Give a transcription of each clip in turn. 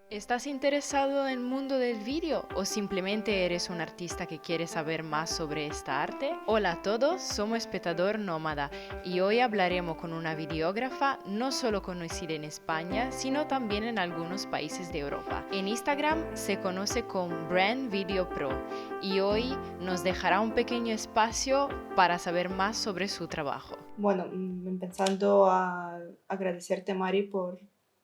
¿Estás interesado en el mundo del vídeo o simplemente eres un artista que quiere saber más sobre esta arte? Hola a todos, somos Espectador Nómada y hoy hablaremos con una videógrafa no solo conocida en España, sino también en algunos países de Europa. En Instagram se conoce como Brand Video Pro y hoy nos dejará un pequeño espacio para saber más sobre su trabajo. Bueno, empezando a agradecerte, Mari, por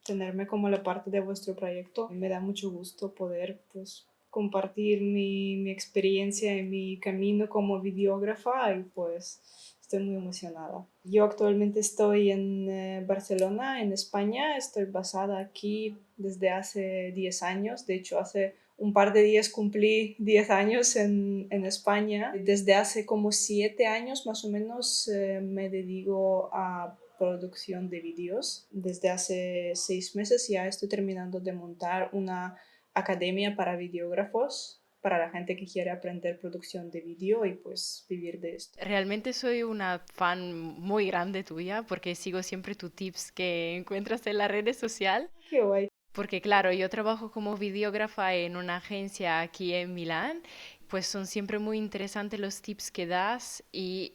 tenerme como la parte de vuestro proyecto. Me da mucho gusto poder, pues, compartir mi experiencia y mi camino como videógrafa y pues estoy muy emocionada. Yo actualmente estoy en Barcelona, en España. Estoy basada aquí desde hace 10 años. De hecho, hace un par de días cumplí 10 años en España. Desde hace como 7 años más o menos me dedico a producción de vídeos. Desde hace 6 meses ya estoy terminando de montar una academia para videógrafos, para la gente que quiere aprender producción de vídeo y pues vivir de esto. Realmente soy una fan muy grande tuya porque sigo siempre tus tips que encuentras en las redes sociales. Qué guay. Porque claro, yo trabajo como videógrafa en una agencia aquí en Milán, pues son siempre muy interesantes los tips que das y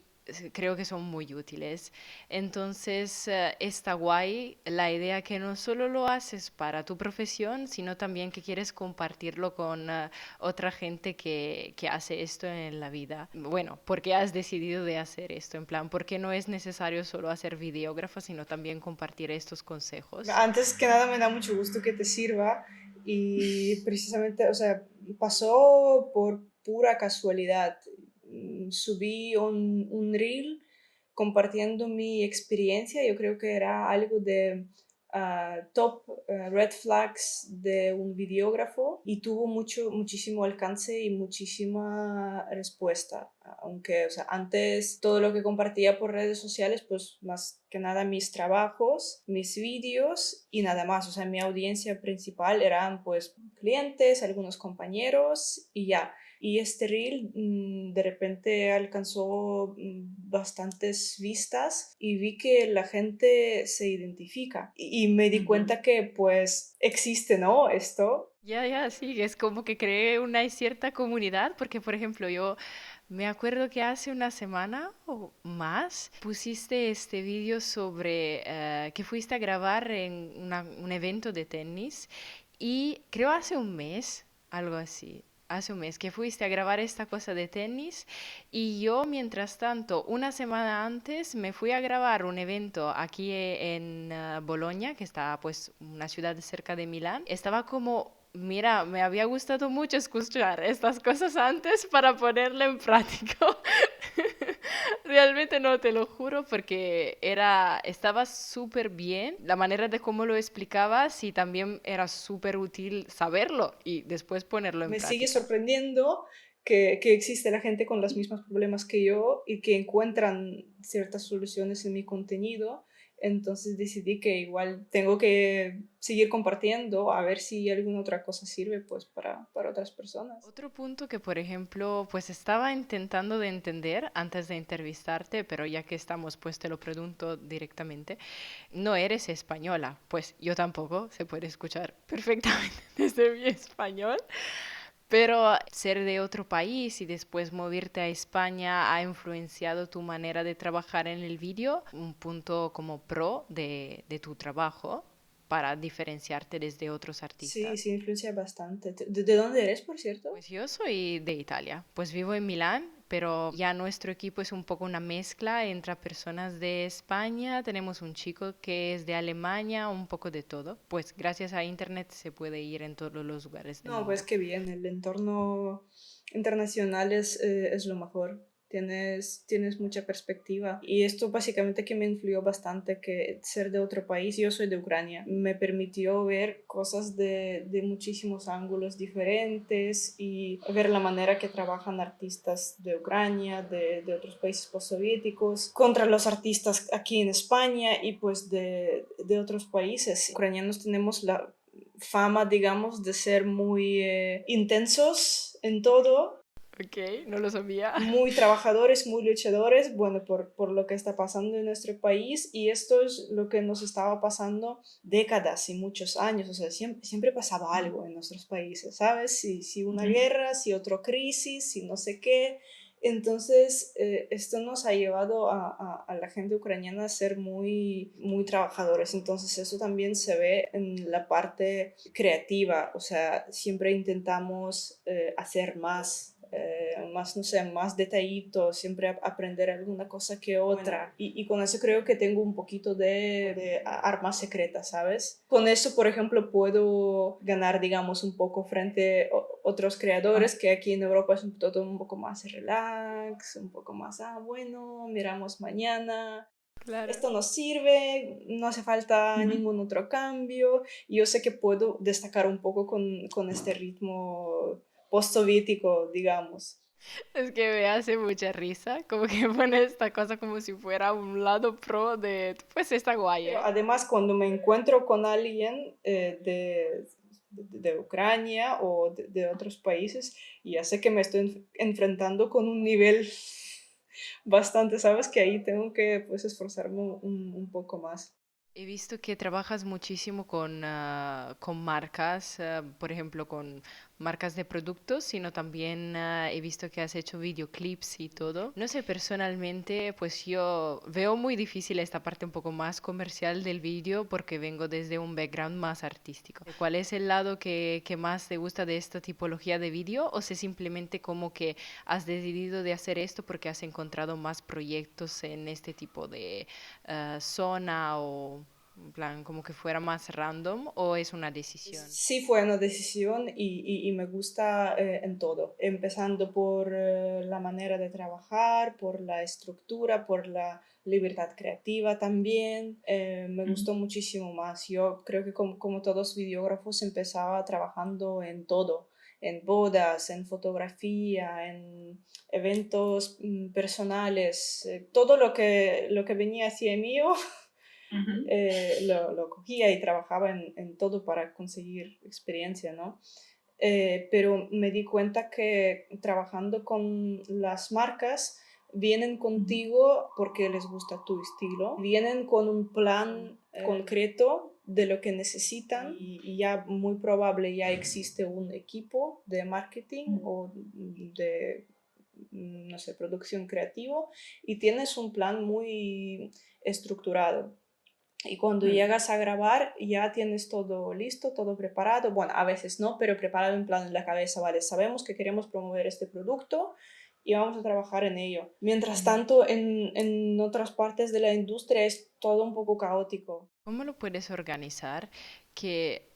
creo que son muy útiles. Entonces, está guay la idea que no solo lo haces para tu profesión, sino también que quieres compartirlo con otra gente que hace esto en la vida. Bueno, ¿por qué has decidido de hacer esto? En plan, ¿por qué no es necesario solo hacer videógrafa, sino también compartir estos consejos? Antes que nada me da mucho gusto que te sirva y precisamente, o sea, pasó por pura casualidad. Subí un reel compartiendo mi experiencia. Yo creo que era algo de top red flags de un videógrafo y tuvo muchísimo alcance y muchísima respuesta. Aunque, o sea, antes todo lo que compartía por redes sociales, pues más que nada mis trabajos, mis vídeos y nada más. O sea, mi audiencia principal eran pues clientes, algunos compañeros y ya. Y este reel de repente alcanzó bastantes vistas y vi que la gente se identifica. Y me di Ujú. cuenta que pues existe, ¿no? Esto. Ya, ya, sí, es como que creé una cierta comunidad, porque por ejemplo yo me acuerdo que hace una semana o más pusiste este vídeo sobre que fuiste a grabar en un evento de tenis y creo hace un mes, algo así. Hace un mes que fuiste a grabar esta cosa de tenis y yo, mientras tanto, una semana antes me fui a grabar un evento aquí en Bolonia, que está pues una ciudad cerca de Milán. Estaba como, mira, me había gustado mucho escuchar estas cosas antes para ponerlo en práctica. Realmente no, te lo juro, porque estaba súper bien la manera de cómo lo explicabas y también era súper útil saberlo y después ponerlo en Me sigue práctica. sorprendiendo que existe la gente con los mismos problemas que yo y que encuentran ciertas soluciones en mi contenido. Entonces decidí que igual tengo que seguir compartiendo a ver si alguna otra cosa sirve pues para otras personas. Otro punto que, por ejemplo, pues estaba intentando de entender antes de entrevistarte, pero ya que estamos, pues te lo pregunto directamente. No eres española, pues yo tampoco, se puede escuchar perfectamente desde mi español, pero ser de otro país y después moverte a España ha influenciado tu manera de trabajar en el vídeo, un punto como pro de tu trabajo para diferenciarte desde otros Sí, artistas. sí, influencia bastante. ¿De dónde eres, por cierto? Pues yo soy de Italia, pues vivo en Milán, pero ya nuestro equipo es un poco una mezcla entre personas de España, tenemos un chico que es de Alemania, un poco de todo. Pues gracias a Internet se puede ir en todos los lugares del No, pues mundo. qué bien, el entorno internacional es lo mejor. Tienes mucha perspectiva. Y esto básicamente que me influyó bastante, que ser de otro país, yo soy de Ucrania, me permitió ver cosas de muchísimos ángulos diferentes y ver la manera que trabajan artistas de Ucrania, de otros países postsoviéticos, contra los artistas aquí en España y pues de otros países. Ucranianos tenemos la fama, digamos, de ser muy intensos en todo. Ok, no lo sabía. Muy trabajadores, muy luchadores, bueno, por lo que está pasando en nuestro país y esto es lo que nos estaba pasando décadas y muchos años, o sea, siempre pasaba algo en nuestros países, ¿sabes? Si una Ujú. guerra, si otra crisis, si no sé qué. Entonces, esto nos ha llevado a la gente ucraniana a ser muy trabajadores. Entonces, eso también se ve en la parte creativa. O sea, siempre intentamos hacer más, más, no sé, más detallito, siempre aprender alguna cosa que otra. Y con eso creo que tengo un poquito de armas secretas, ¿sabes? Con eso, por ejemplo, puedo ganar, digamos, un poco frente a otros Ah, creadores que aquí en Europa es todo un poco más relax, un poco más, bueno, miramos mañana. Claro. Esto nos sirve, no hace falta ujú. ningún otro cambio. Y yo sé que puedo destacar un poco con este ritmo postsoviético, digamos. Es que me hace mucha risa, como que pone esta cosa como si fuera un lado pro de, pues está guay, Pero ¿eh? además, cuando me encuentro con alguien de Ucrania o de otros países, ya sé que me estoy enfrentando con un nivel bastante, ¿sabes? Que ahí tengo que pues esforzarme un poco más. He visto que trabajas muchísimo con marcas, por ejemplo, con marcas de productos, sino también he visto que has hecho videoclips y todo. No sé, personalmente, pues yo veo muy difícil esta parte un poco más comercial del vídeo porque vengo desde un background más artístico. ¿Cuál es el lado que más te gusta de esta tipología de vídeo? ¿O sé simplemente como que has decidido de hacer esto porque has encontrado más proyectos en este tipo de zona o en plan como que fuera más random o es una decisión? Sí fue una decisión y me gusta en todo, empezando por la manera de trabajar, por la estructura, por la libertad creativa también. Me Ujú. gustó muchísimo más. Yo creo que como todos videógrafos empezaba trabajando en todo, en bodas, en fotografía, en eventos personales, todo lo que venía hacia mí Ujú. lo cogía y trabajaba en todo para conseguir experiencia, ¿no? Pero me di cuenta que trabajando con las marcas, vienen Ujú. contigo porque les gusta tu estilo, vienen con un plan concreto de lo que necesitan y ya muy probable ya existe un equipo de marketing Ujú. o de, no sé, producción creativo y tienes un plan muy estructurado. Y cuando Mm. llegas a grabar ya tienes todo listo, todo preparado. Bueno, a veces no, pero preparado en plan en la cabeza, vale, sabemos que queremos promover este producto y vamos a trabajar en ello. Mientras Ujú. tanto, en otras partes de la industria es todo un poco caótico. ¿Cómo lo puedes organizar? Que,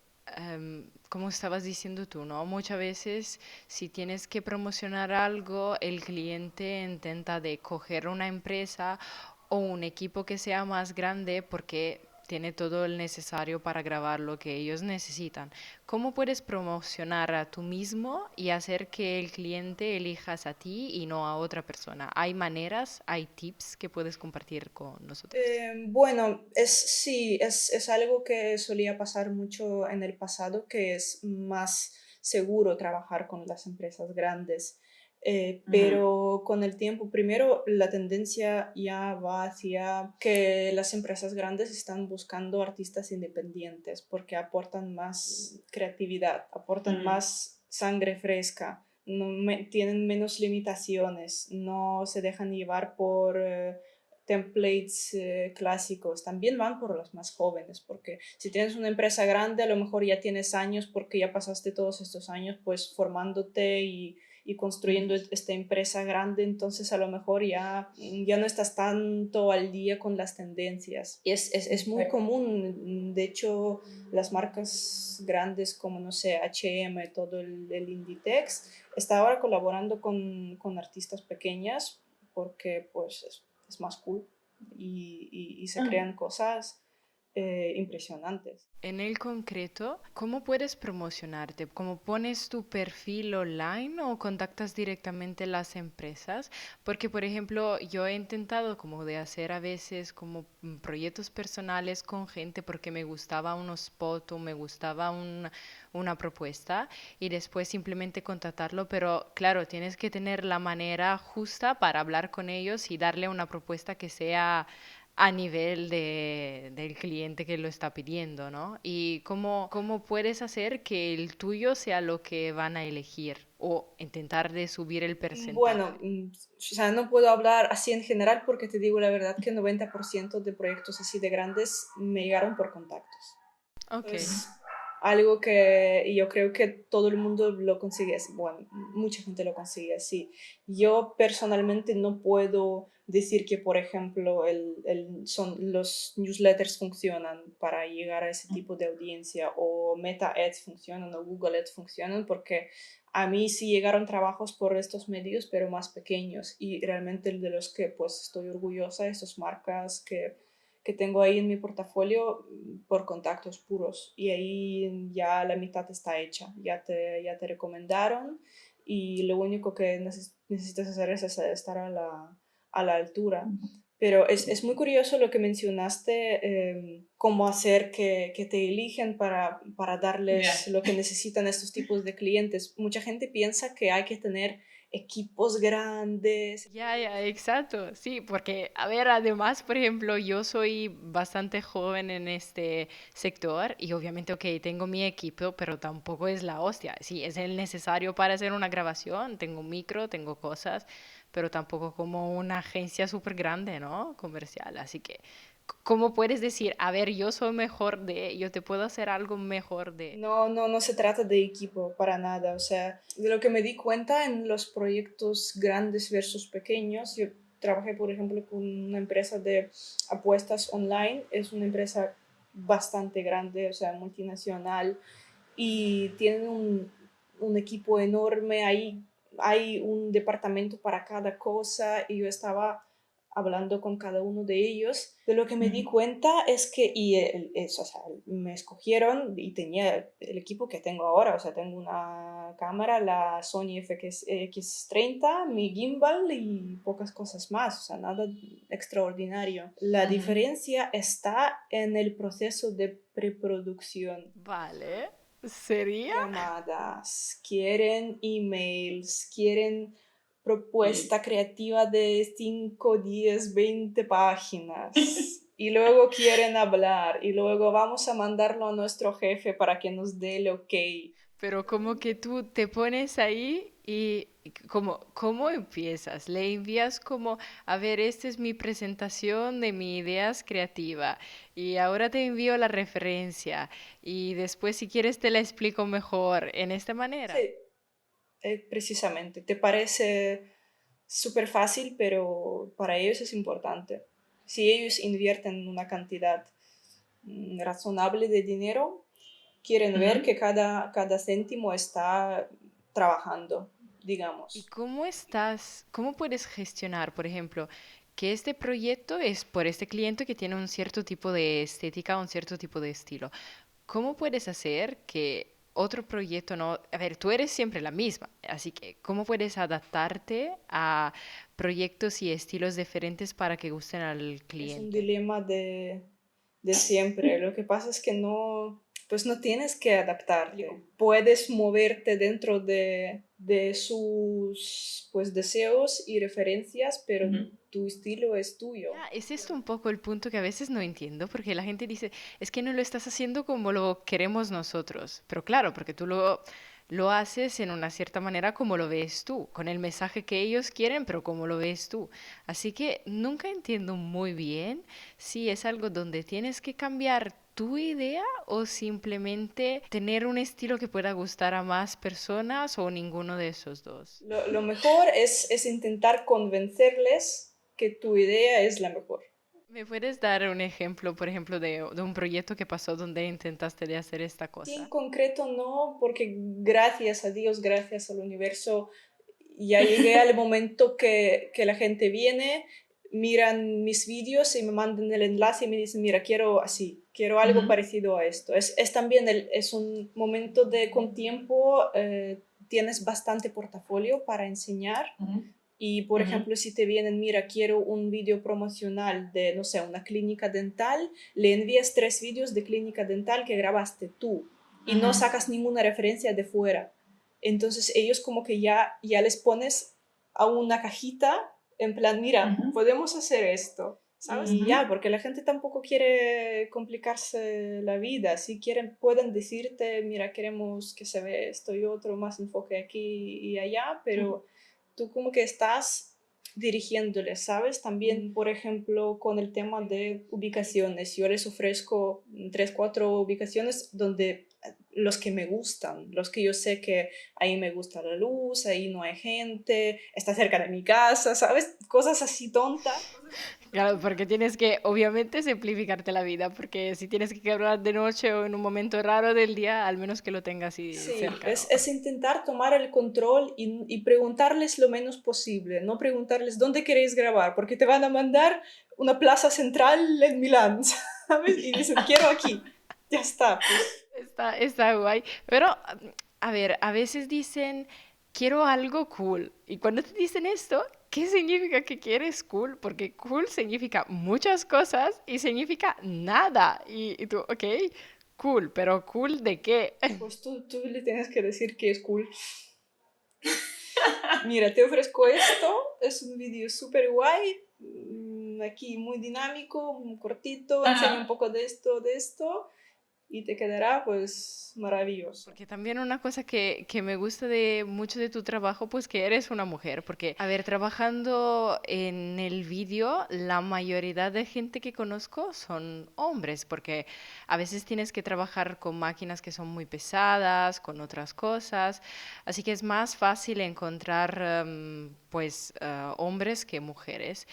como estabas diciendo tú, ¿no? Muchas veces si tienes que promocionar algo, el cliente intenta de coger una empresa o un equipo que sea más grande porque tiene todo el necesario para grabar lo que ellos necesitan. ¿Cómo puedes promocionar a tú mismo y hacer que el cliente elijas a ti y no a otra persona? ¿Hay maneras, hay tips que puedes compartir con nosotros? Bueno, sí, es algo que solía pasar mucho en el pasado, que es más seguro trabajar con las empresas grandes. Ujú. Pero con el tiempo, primero, la tendencia ya va hacia que las empresas grandes están buscando artistas independientes porque aportan más creatividad, aportan Mm. más sangre fresca, tienen menos limitaciones, no se dejan llevar por templates clásicos, también van por los más jóvenes, porque si tienes una empresa grande, a lo mejor ya tienes años porque ya pasaste todos estos años pues formándote y construyendo Ujú. esta empresa grande, entonces a lo mejor ya no estás tanto al día con las tendencias. Y es muy Exacto. común, de hecho, las marcas grandes como, no sé, H&M, todo el Inditex, está ahora colaborando con artistas pequeñas porque pues es más cool y se Ujú. crean cosas impresionantes. En el concreto, ¿cómo puedes promocionarte? ¿Cómo pones tu perfil online o contactas directamente las empresas? Porque, por ejemplo, yo he intentado como de hacer a veces como proyectos personales con gente porque me gustaba un spot o me gustaba una propuesta y después simplemente contactarlo, pero claro, tienes que tener la manera justa para hablar con ellos y darle una propuesta que sea a nivel del cliente que lo está pidiendo, ¿no? Y cómo puedes hacer que el tuyo sea lo que van a elegir o intentar de subir el Bueno, porcentaje. o sea, no puedo hablar así en general porque te digo la verdad que el 90% de proyectos así de grandes me llegaron por contactos. Ok. Es algo que yo creo que todo el mundo lo consigue así. Bueno, mucha gente lo consigue así. Yo personalmente no puedo decir que, por ejemplo, los newsletters funcionan para llegar a ese tipo de audiencia o Meta Ads funcionan o Google Ads funcionan porque a mí sí llegaron trabajos por estos medios, pero más pequeños y realmente de los que pues estoy orgullosa, esas marcas que tengo ahí en mi portafolio por contactos puros y ahí ya la mitad está hecha, ya te recomendaron y lo único que necesitas hacer es estar a la altura. Pero es muy curioso lo que mencionaste, cómo hacer que te eligen para darles lo que necesitan estos tipos de clientes. Mucha gente piensa que hay que tener equipos grandes. Ya, ya, exacto. Sí, porque, a ver, además, por ejemplo, yo soy bastante joven en este sector y obviamente, ok, tengo mi equipo, pero tampoco es la hostia. Sí, es el necesario para hacer una grabación, tengo un micro, tengo cosas, pero tampoco como una agencia súper grande, ¿no? Comercial. Así que, ¿cómo puedes decir, a ver, yo soy mejor de, yo te puedo hacer algo mejor de... No, no, no se trata de equipo para nada. O sea, de lo que me di cuenta en los proyectos grandes versus pequeños, yo trabajé, por ejemplo, con una empresa de apuestas online. Es una empresa bastante grande, o sea, multinacional, y tienen un equipo enorme. Ahí hay un departamento para cada cosa y yo estaba hablando con cada uno de ellos. De lo que me di cuenta es que, o sea, me escogieron y tenía el equipo que tengo ahora, o sea, tengo una cámara, la Sony FX30, mi gimbal y pocas cosas más, o sea, nada extraordinario. La diferencia está en el proceso de preproducción. Vale, ¿sería? Llamadas, quieren emails, quieren propuesta creativa de 5 10 20 páginas. Y luego quieren hablar y luego vamos a mandarlo a nuestro jefe para que nos dé el ok. Pero como que tú te pones ahí y ¿cómo empiezas? Le envías como, a ver, esta es mi presentación de mi ideas creativa y ahora te envío la referencia y después si quieres te la explico mejor en esta manera. Sí, precisamente. Te parece súper fácil, pero para ellos es importante. Si ellos invierten una cantidad razonable de dinero, quieren ver que cada céntimo está trabajando, ¿Y digamos. cómo estás, cómo puedes gestionar, por ejemplo, que este proyecto es por este cliente que tiene un cierto tipo de estética, un cierto tipo de estilo? ¿Cómo puedes hacer que otro proyecto no... A ver, tú eres siempre la misma, así que ¿cómo puedes adaptarte a proyectos y estilos diferentes para que gusten al Es un cliente? dilema de siempre. Lo que pasa es que no, pues no tienes que adaptarte. Puedes moverte dentro de sus pues, deseos y referencias, pero tu estilo es tuyo. Ya, es esto un poco el punto que a veces no entiendo, porque la gente dice, es que no lo estás haciendo como lo queremos nosotros. Pero claro, porque tú lo haces en una cierta manera como lo ves tú, con el mensaje que ellos quieren, pero como lo ves tú. Así que nunca entiendo muy bien si es algo donde tienes que cambiar tu idea o simplemente tener un estilo que pueda gustar a más personas o ninguno de esos dos. Lo mejor es intentar convencerles que tu idea es la mejor. ¿Me puedes dar un ejemplo, por ejemplo, de un proyecto que pasó donde intentaste de hacer esta Sí, en cosa? concreto no, porque gracias a Dios, gracias al universo, ya llegué al momento que la gente viene, miran mis vídeos y me mandan el enlace y me dicen, mira, quiero así, quiero algo Ujú, parecido a esto. Es también es un momento de con tiempo, tienes bastante portafolio para enseñar. ujú, Y, por ujú, ejemplo, si te vienen, mira, quiero un vídeo promocional de, no sé, una clínica dental, le envías 3 vídeos de clínica dental que grabaste tú y no ujú, sacas ninguna referencia de fuera. Entonces ellos como que ya les pones a una cajita en plan, mira, ujú, podemos hacer esto, ¿sabes? Y ya, ujú, porque la gente tampoco quiere complicarse la vida. Si quieren, pueden decirte, mira, queremos que se vea esto y otro, más enfoque aquí y allá, ujú, pero tú como que estás dirigiéndoles, ¿sabes? También, por ejemplo, con el tema de ubicaciones, yo les ofrezco 3, 4 ubicaciones donde los que me gustan, los que yo sé que ahí me gusta la luz, ahí no hay gente, está cerca de mi casa, ¿sabes? Cosas así tontas. Claro, porque tienes que, obviamente, simplificarte la vida, porque si tienes que quebrar de noche o en un momento raro del día, al menos que lo tengas así Sí, cerca, ¿no? es intentar tomar el control y preguntarles lo menos posible, no preguntarles dónde queréis grabar, porque te van a mandar una plaza central en Milán, ¿sabes? Y dicen, quiero aquí. Ya está, pues. Está guay. Pero, a ver, a veces dicen, quiero algo cool. Y cuando te dicen esto, ¿qué significa que quieres cool? Porque cool significa muchas cosas y significa nada. Y tú, ok, cool, pero cool ¿de qué? Pues tú le tienes que decir que es cool. Mira, te ofrezco esto, es un vídeo súper guay, aquí muy dinámico, muy cortito, enseña un ajá, poco de esto, y te quedará pues maravilloso. Porque también una cosa que me gusta de mucho de tu trabajo, pues que eres una mujer, porque, a ver, trabajando en el vídeo, la mayoría de gente que conozco son hombres, porque a veces tienes que trabajar con máquinas que son muy pesadas, con otras cosas, así que es más fácil encontrar, pues, hombres que mujeres.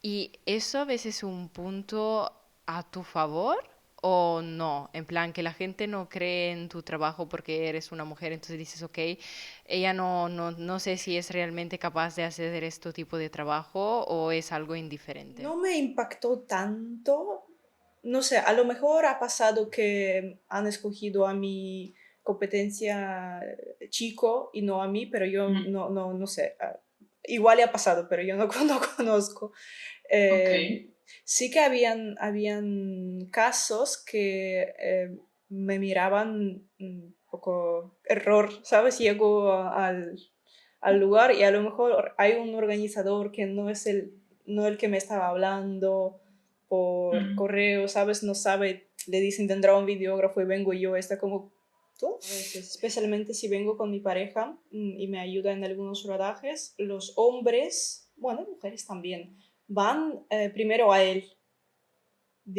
Y eso a veces es un punto a tu favor. ¿O no? En plan, que la gente no cree en tu trabajo porque eres una mujer, entonces dices, ok, ella no sé si es realmente capaz de hacer este tipo de trabajo o es algo indiferente. No me impactó tanto, no sé, a lo mejor ha pasado que han escogido a mi competencia chico y no a mí, pero yo ujú, no sé. Igual le ha pasado, pero yo no, no conozco. ok, Eh, sí que habían casos que me miraban un poco error, ¿sabes? Llego al lugar y a lo mejor hay un organizador que no el que me estaba hablando por ujú, correo, ¿sabes? No sabe, le dicen tendrá un videógrafo y vengo yo, está como tú. A veces, especialmente si vengo con mi pareja y me ayuda en algunos rodajes, los hombres, bueno, mujeres también, van primero a él,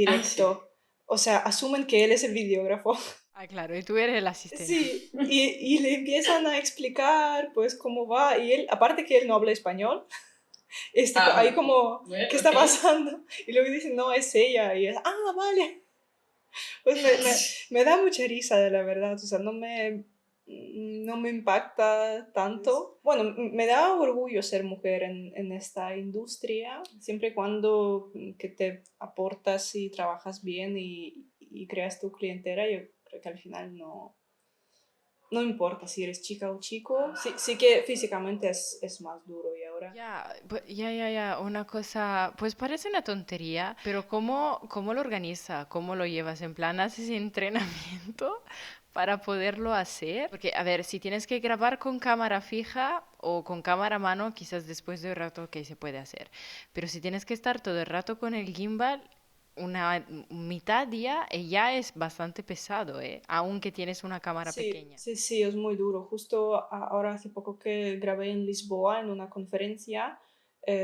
ah, sí, directo. O sea, asumen que él es el videógrafo. Ah, claro, y tú eres el asistente. Sí, y le empiezan a explicar pues cómo va y él, aparte que él no habla español, ah, ahí como, bueno, ¿qué ok, está pasando? Y luego dicen, no, es ella, y es, vale. Pues me da mucha risa, de la verdad, o sea, no me impacta tanto. Bueno, me da orgullo ser mujer en esta industria, siempre y cuando que te aportas y trabajas bien y creas tu clientela, yo creo que al final no importa si eres chica o chico, sí, sí que físicamente es más duro y ahora. Ya, ya, una cosa, pues parece una tontería, pero ¿cómo lo organiza? ¿Cómo lo llevas? En plan, ¿haces entrenamiento para poderlo hacer? Porque, a ver, si tienes que grabar con cámara fija o con cámara a mano, quizás después de un rato que se puede hacer. Pero si tienes que estar todo el rato con el gimbal, una mitad día ya es bastante pesado, ¿eh? Aunque tienes una cámara Sí, pequeña. sí, sí, es muy duro. Justo ahora hace poco que grabé en Lisboa en una conferencia,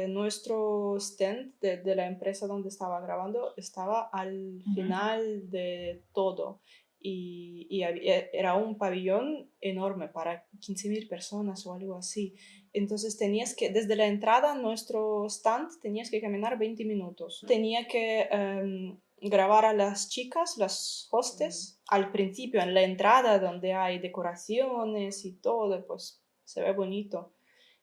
nuestro stand de la empresa donde estaba grabando estaba al ujú, final de todo y era un pabellón enorme para 15.000 personas o algo así. Entonces tenías que, desde la entrada a nuestro stand, tenías que caminar 20 minutos. Tenía que grabar a las chicas, las hostes, al principio, en la entrada donde hay decoraciones y todo, pues se ve bonito.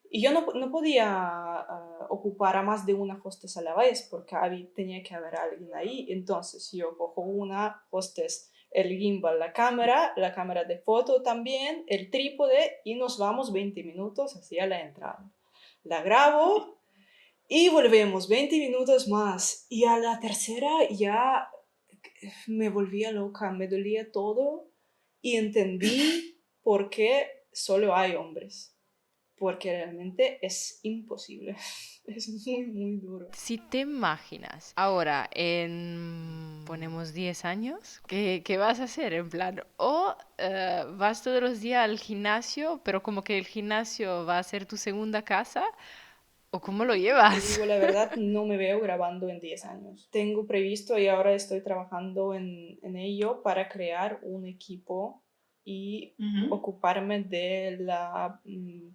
Y yo no podía ocupar a más de una hostess a la vez porque tenía que haber alguien ahí. Entonces yo cojo una hostess, el gimbal, la cámara de foto también, el trípode y nos vamos 20 minutos hacia la entrada. La grabo y volvemos 20 minutos más. Y a la tercera ya me volvía loca, me dolía todo y entendí por qué solo hay hombres porque realmente es imposible. Es muy, muy duro. Si te imaginas, ahora ponemos 10 años, ¿qué vas a hacer? En plan, o vas todos los días al gimnasio, pero como que el gimnasio va a ser tu segunda casa, ¿o cómo lo Te llevas? digo la verdad, no me veo grabando en 10 años. Tengo previsto y ahora estoy trabajando en ello para crear un equipo y Ujú. ocuparme de la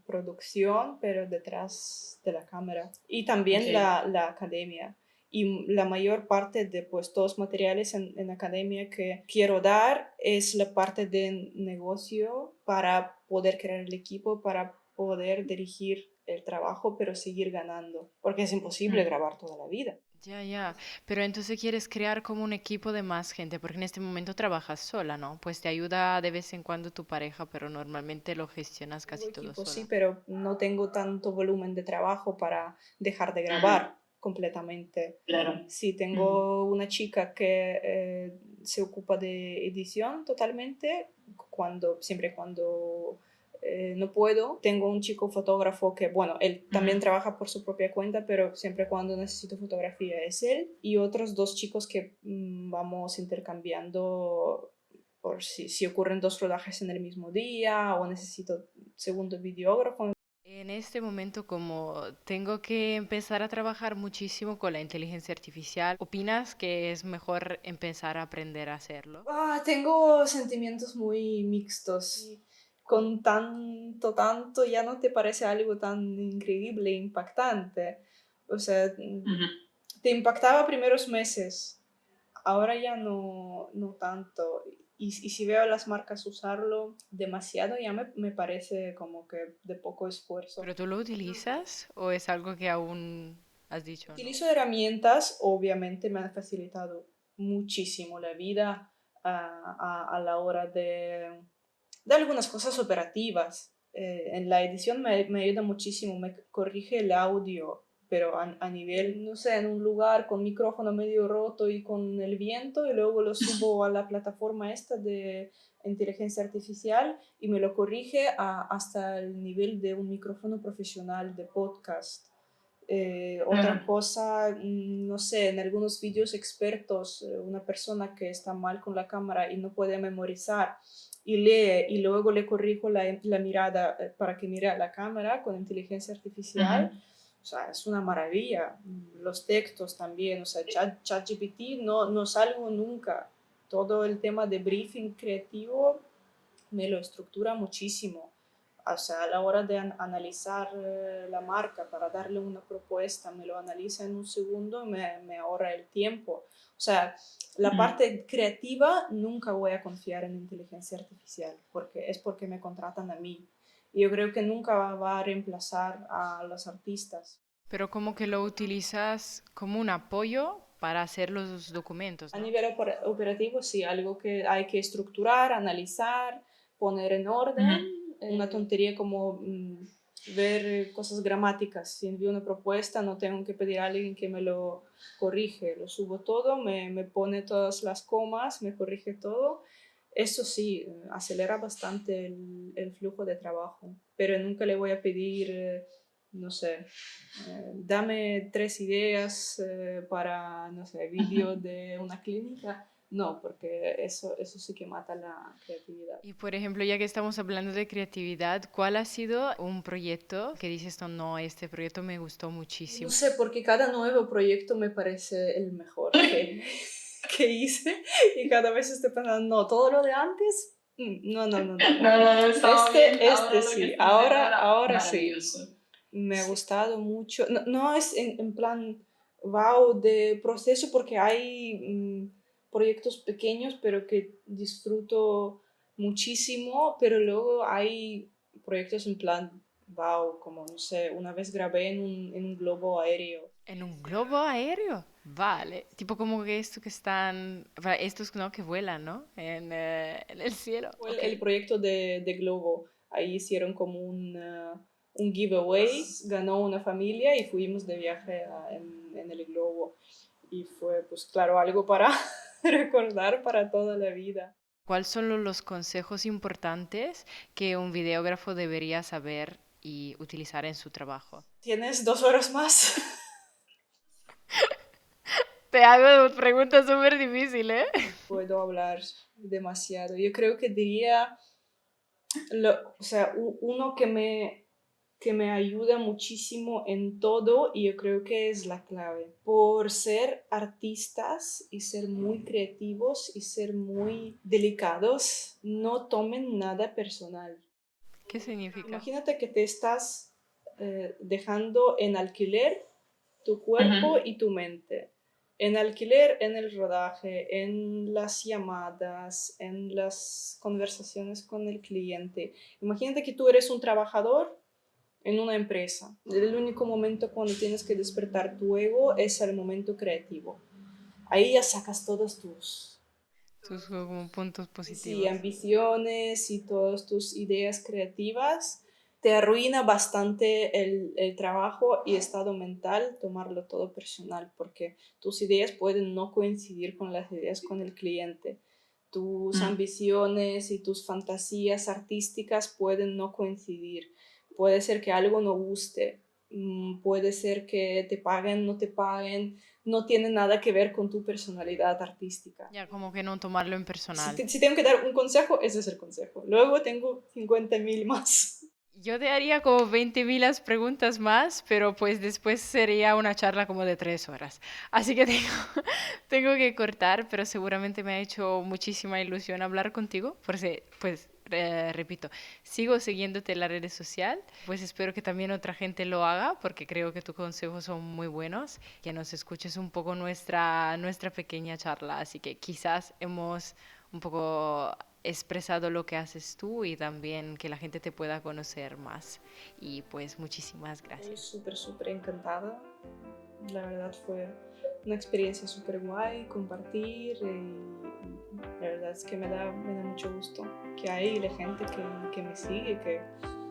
producción, pero detrás de la cámara. Y Ok, también la academia. Y la mayor parte de pues, todos los materiales en academia que quiero dar es la parte de negocio para poder crear el equipo, para poder dirigir el trabajo, pero seguir ganando, porque es imposible mm, grabar toda la vida. Ya, ya. Pero entonces quieres crear como un equipo de más gente, porque en este momento trabajas sola, ¿no? Pues te ayuda de vez en cuando tu pareja, pero normalmente lo gestionas Tengo casi todo equipo, sí, sola. pero no tengo tanto volumen de trabajo para dejar de mm, grabar completamente. claro. Sí, Ujú, tengo una chica que se ocupa de edición totalmente, siempre cuando no puedo. Tengo un chico fotógrafo que, bueno, él también ujú. trabaja por su propia cuenta, pero siempre cuando necesito fotografía es él. Y otros dos chicos que vamos intercambiando por si ocurren dos rodajes en el mismo día o necesito segundo videógrafo. En este momento, como tengo que empezar a trabajar muchísimo con la inteligencia artificial, ¿opinas que es mejor empezar a aprender a hacerlo? Tengo sentimientos muy mixtos. Y con tanto, ya no te parece algo tan increíble e impactante. O sea, Ujú. te impactaba primeros meses, ahora ya no tanto. Y si veo a las marcas usarlo demasiado, ya me parece como que de poco esfuerzo. ¿Pero tú lo utilizas o es algo que aún has dicho no? Utilizo herramientas, obviamente me han facilitado muchísimo la vida a la hora de algunas cosas operativas. En la edición me ayuda muchísimo, me corrige el audio, pero a nivel, no sé, en un lugar con micrófono medio roto y con el viento, y luego lo subo a la plataforma esta de inteligencia artificial y me lo corrige hasta el nivel de un micrófono profesional de podcast. Otra Claro. cosa, no sé, en algunos vídeos expertos, una persona que está mal con la cámara y no puede memorizar y lee y luego le corrijo la mirada para que mire a la cámara con inteligencia artificial. Ujú. O sea, es una maravilla. Los textos también, o sea, ChatGPT no salgo nunca. Todo el tema de briefing creativo me lo estructura muchísimo. O sea, a la hora de analizar la marca para darle una propuesta, me lo analiza en un segundo y me ahorra el tiempo. O sea, la Mm. parte creativa nunca voy a confiar en inteligencia artificial, porque me contratan a mí. Y yo creo que nunca va a reemplazar a los artistas. Pero como que lo utilizas como un apoyo para hacer los documentos, A ¿no? nivel operativo, sí, algo que hay que estructurar, analizar, poner en orden. Ujú. Una tontería como ver cosas gramáticas. Si envío una propuesta, no tengo que pedir a alguien que me lo corrige. Lo subo todo, me pone todas las comas, me corrige todo. Eso sí, acelera bastante el flujo de trabajo, pero nunca le voy a pedir, no sé, dame tres ideas para, no sé, vídeo de una clínica. No, porque eso sí que mata la creatividad. Y por ejemplo, ya que estamos hablando de creatividad, ¿cuál ha sido un proyecto que dices, no, no, este proyecto me gustó No muchísimo? sé, porque cada nuevo proyecto me parece el mejor que hice y cada vez estoy pensando, no, todo lo de antes, no. No, no, no, estaba bien. Este Ahora lo que sí, estás haciendo ahora, ahora sí. maravilloso. Me ha Sí. gustado mucho. No es en plan wow de proceso porque hay proyectos pequeños pero que disfruto muchísimo, pero luego hay proyectos en plan wow, como no sé, una vez grabé en un globo aéreo. ¿En un globo aéreo? Vale. Tipo como que estos que están, estos no que vuelan, ¿no? En el cielo. Fue Ok. el proyecto de Globo. Ahí hicieron como un giveaway, ganó una familia y fuimos de viaje en el globo. Y fue, pues claro, algo para recordar para toda la vida. ¿Cuáles son los consejos importantes que un videógrafo debería saber y utilizar en su trabajo? ¿Tienes 2 horas más? Te hago preguntas súper difíciles, ¿eh? Puedo hablar demasiado. Yo creo que diría, o sea, uno que me ayuda muchísimo en todo y yo creo que es la clave. Por ser artistas y ser muy creativos y ser muy delicados, no tomen nada personal. ¿Qué significa? Imagínate que te estás dejando en alquiler tu cuerpo Ujú. y tu mente. En alquiler en el rodaje, en las llamadas, en las conversaciones con el cliente. Imagínate que tú eres un trabajador en una empresa. El único momento cuando tienes que despertar tu ego es el momento creativo. Ahí ya sacas todos Tus como puntos sí, positivos. ambiciones y todas tus ideas creativas. Te arruina bastante el trabajo y estado mental tomarlo todo personal, porque tus ideas pueden no coincidir con las ideas con el cliente. Tus Mm. ambiciones y tus fantasías artísticas pueden no coincidir. Puede ser que algo no guste, puede ser que te paguen, no te paguen, no tiene nada que ver con tu personalidad artística. Ya, como que no tomarlo en Si, personal. si tengo que dar un consejo, ese es el consejo. Luego tengo 50.000 más. Yo te haría como 20.000 preguntas más, pero pues después sería una charla como de 3 horas. Así que tengo, tengo que cortar, pero seguramente me ha hecho muchísima ilusión hablar contigo. Pues, repito, sigo siguiéndote en las redes sociales. Pues espero que también otra gente lo haga, porque creo que tus consejos son muy buenos. Que nos escuches un poco nuestra pequeña charla. Así que quizás hemos un poco expresado lo que haces tú y también que la gente te pueda conocer más. Y pues muchísimas Estoy gracias. súper, súper encantada. La verdad fue una experiencia súper guay compartir y la verdad es que me da mucho gusto que hay la gente que me sigue,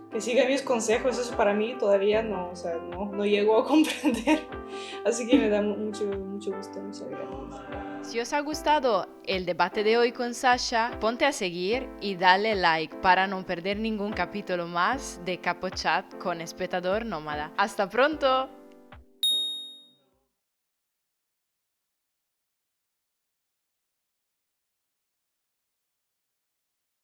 que sigue mis consejos. Eso para mí todavía no, o sea, no llego a comprender. Así que me da mucho, mucho gusto. Muchas gracias. Si os ha gustado el debate de hoy con Sasha, ponte a seguir y dale like para no perder ningún capítulo más de Capo Chat con Espectador Nómada. ¡Hasta pronto!